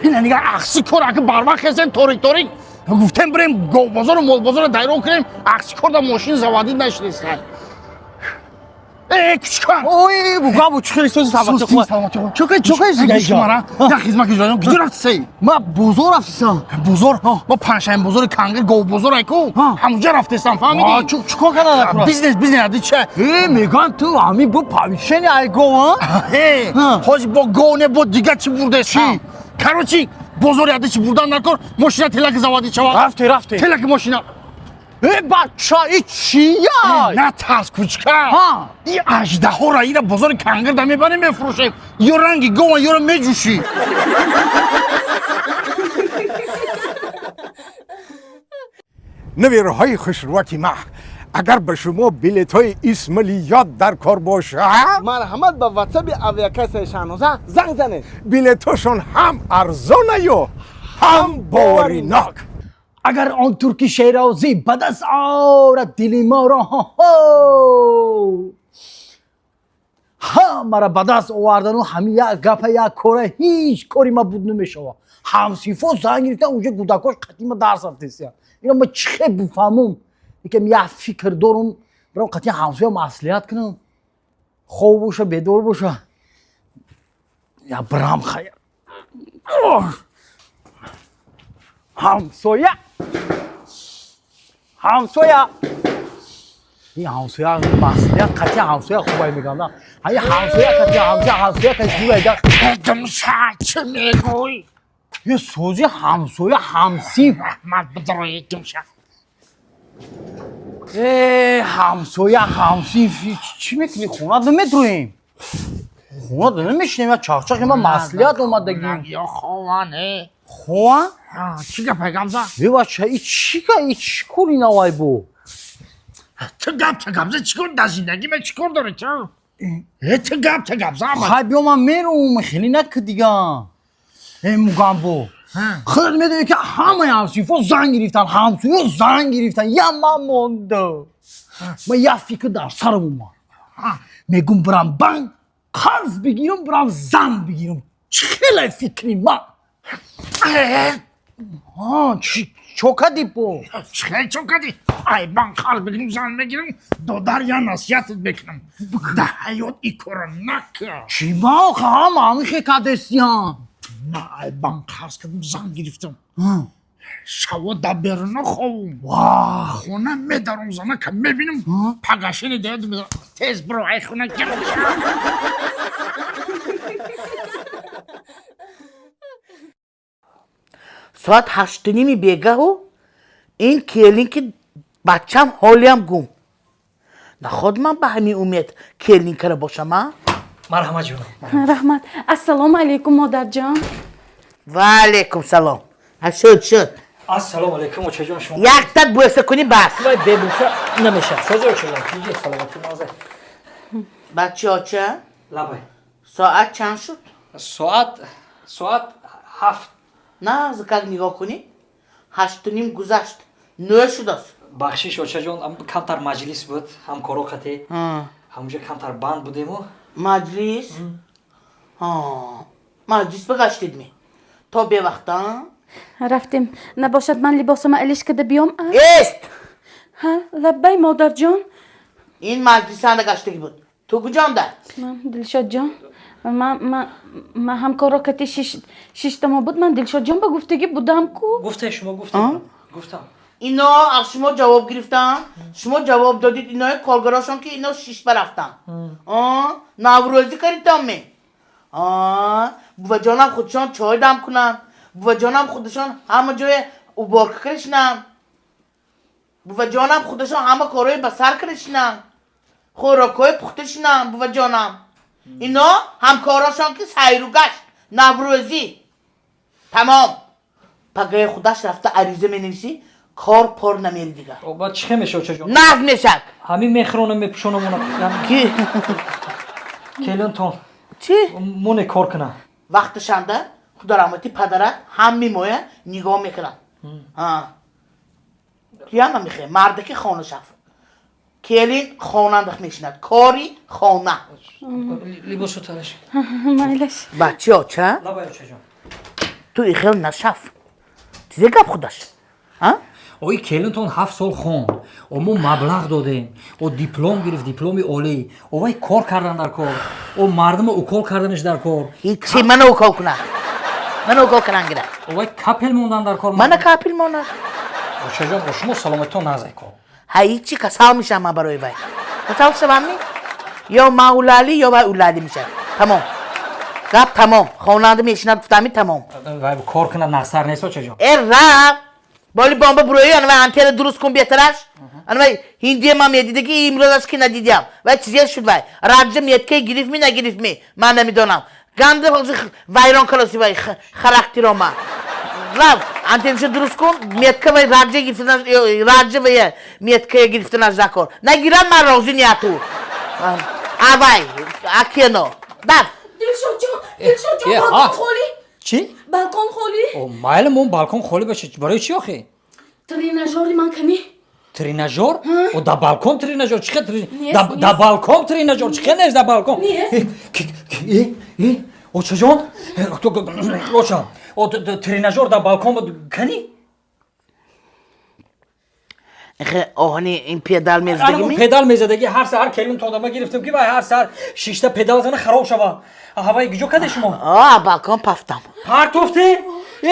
اینا نگاه عکسی کار که بارما خزن توریک گفتم بریم گو بازار و مول بازار دایرو کنیم عکسی کار دا ماشین زوادی نشنیستن کوچکار اوی بگم بو چخیلی سوزی سلامتی خواه چوکای زیگه شمارا در خدمت که جانم کجا رفتی سی؟ ما بزرگ رفتیستم بزرگ؟ با پنجشنبه بزرگ کنگر گو بزرگ کو همونجا رفتیستم فهمیدی؟ چکار کنه نکنم؟ بیزنس ادی چه؟ میگن تو همی با پاویشنی ای گو ها؟ حاج با گونه با دیگه چی برده چی؟ کاروچی بزرگ ادی چی بردن نکن ماشینا تلک زوادی چوا رفتی تلک ماشینا بچه ای چیه؟ نه ترس کوچکا این اجده ها را ایره بزرگ کنگر دا میبریم میفروشیم یا رنگی گوه یا را میجوشی نویرهای خوشروکی ما اگر به شما بلیط های اسمالیات در کار باشه مرحمت به واتساپ اویاکس 16 زنگ زنید بلیط هاشون هم ارزانه و هم باوری ناک اگر آن ترکی شیرازی به دست آورد دل ما را ها مرا به دست آوردن و همین یک گپ یک کاره هیچ کاری ما بود نمیشود همسیفا زنگ گرفتن اونجا کودکاش قطعی ما درس رفتیستن اینا ما چه بفهمم یکم یه فکر دارم برام قطعی همسویا مصلحت کنم خوب باشه بدور باشه یا برام خیر همسایه این همسایه مسئولیت قطعی همسایه خوبه میگم نه همین همسایه قطعی همسایه قطعی خوبه دمشا چه میگوی؟ یه سوزی همسایه همسیف احمد بدرای دمشا همسایه همسیف چی میکنی خونه نمیدرویم خونه نمیشنیم یا چاق ما مسئولیت اومدگیم یا خوانه خواه؟ چی گپ گمزا؟ بی بچه ای چی کاری نوای بو؟ تو گپ چی کار در زندگی من چی کار داره تو؟ تو گپ زا خواهی بیا من میروم خیلی نکه دیگه میگم بو خودت میدونی که همه همسیفا زنگ گرفتن همسویا زنگ گرفتن یا من مونده من یه فکر در سرم اومد میگم برم بنک قرض بگیرم برم زن بگیرم خیلی فکری من چوکدی بو چه چوکدی؟ ای من قرض بگیرم زن بگیرم دادر یا نصیحتت بکنم در حیات ای کارا نکن چی ما همه خیلی کدستیان نه ای من قرض کردم زن گرفتم شوا در برنا خوام خونه میدارم زنه که میبینم پگشین دید میدارم تیز برو ای خونه گم ساعت 8:30 بیگه و این کیلین که بچم حالیم گم نخواد من به همین امید کیلین کرده باشم ها؟ مرحمت جونم رحمت السلام علیکم مادر جان و علیکم سلام شد السلام علیکم چه جون شما یک تک بوسه کنی بس وای ببوسه نمیشه سازه چه جون چیزی سلامتی نازه بچه ها چه؟ لبای ساعت چند شد؟ ساعت 7 نه زکر نگاه کنی 8:30 گذشت 9 شد است بخشش چه جون کمتر مجلس بود هم کارو قطعی همونجا کمتر بند بودیم و مجلس؟ مجلس بگشتید می تا به وقتا؟ رفتیم نباشد من لباسم الش کده بیام است ها لبای مادر جان این مجلس هم گشتگی بود تو کجام در؟ من دلشاد جان من هم کارا کتی شش تا بود من دلشاد جان با گفتگی بودم کو گفته شما گفتم اینا از شما جواب گرفتن شما جواب دادید اینا کارگراشون که اینا 6 برفتن نوروزی کردم می بابا جانم خودشان چای دم کنن بابا جانم خودشان همه جای اوبارک کرشنن بابا جانم خودشان همه کارهای بسر کرشنن خوراکای پختشنن بابا جانم اینا همکاراشان که سیرو گشت نوروزی تمام پگه خودش رفته عریضه می نویسی کار پر نمیری دیگه با چه میشه چه جون نظم میشد همین میخرونم میپشونم کی کلون تون چی مونه کار کنه وقتشنده خدا رحمتی پدرت هم میمایه نگاه میکنن کی هم میخواه مرده که خانه شف کلین خانندخ میشند کاری خانه لباسو ترش مایلش بچه ها چه؟ لبای چه جون تو ایخیل نشف چیزی گپ خودش اوی کلینتون 7 سال خوند او مبلغ دادیم او دیپلم گرفت دیپلمی عالی اوی کار کردن در کار او مردم اوکال کردنش در کار هیچی من اوکال کنم من اوکال کنم گیره اوی کپل موندن در کار من کپل مونم اوشه جان شما سلامتون نزای کار هیچی کسال میشم من برای وای کسال شدم می یا ما اولالی یا وای اولالی میشه تمام گپ تمام خواننده میشنم گفتمی تمام وای کار کنه نقصر نیست اوشه جان رفت بالی بامبا بروی آنو انتر درست کن بیترش آنو هندی ما میدیده که امروزش که ندیدیم و چیزی شد وای راجع میاد که گرفت می نگرفت می من نمیدونم گنده وایران کلاسی وای خراکتر ما رفت انترش درست کن میاد که وای راجع گرفتن راجع وای میاد که گرفتن از ذکر نگیرم من روزی نیاتو آوای اکینو دف دلشاد جان بالکن خولی چی؟ بالکن خولی او مایل مون بالکن خالی باشه برای چی آخه؟ تریناژوری من کنی تریناژور؟ او دا بالکن تریناژور چیه نیست دا بالکن تریناژور چیه نیست دا بالکن؟ او چه جان؟ او چه؟ او تریناژور دا بالکن کنی؟ آهانی این پیدال میزدگی می؟ پیدال میزدگی هر سر کلیم تا ما گرفتم که هر سر 6 تا پیدال زنه خراب شوه هوای گیجو کده شما بالکن پفتم پرتوفته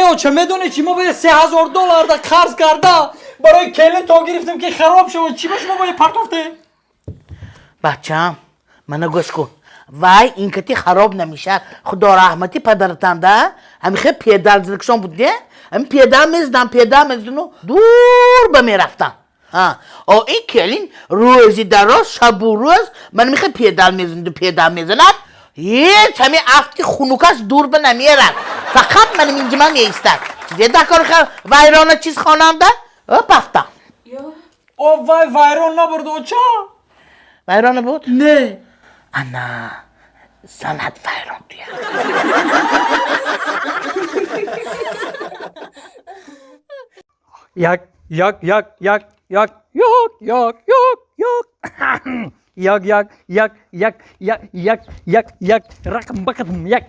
او چه میدونی چی ما باید $3000 دا قرض کرده برای کلیم تا گرفتم که خراب شوه چی باش ما باید پرتوفته بچه‌ام منو گوش کن وای این کتی خراب نمیشه خدا رحمتی پدرتان ده همین خیلی پیدال زدکشان بوده همین پیدال میزدن و دور به میرفتن او این کلین روزی دراز شب و روز من میخوای پیدال میزند هیچ همین افتی خونوکش دور به نمیرد فقط من اینجا من میایستد چیزی دکار خیلی ویرانه چیز خواننده پفتم او ویران نبرد او چه؟ ویرانه بود؟ نه انا سند ویران دیگه یک رقم بقدم یک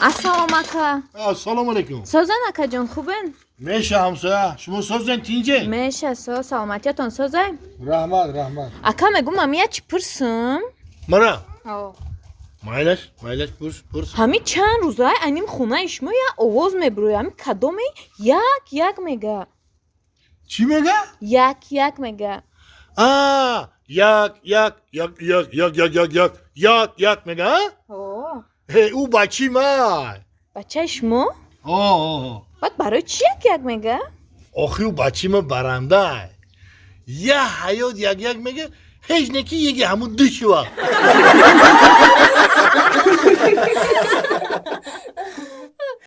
السلام علیکم. سلام علیکم سوزن اکا جان خوبن؟ میشه همسایه شما سوزن تینجه میشه سلامتیتون سوزن؟ رحمت اکا میگم مامیه چی پرسم؟ مرا مایلش پرس همی چند روزه انیم خونه اشما یا آواز میبروی همی کدومی یک میگه چی میگه؟ یک میگه یک میگه او بچی من بچه اشما؟ بعد برای چی یک میگه؟ آخی او بچی من برنده یه حیات یک میگه هیچ نکی یکی همون دو شوا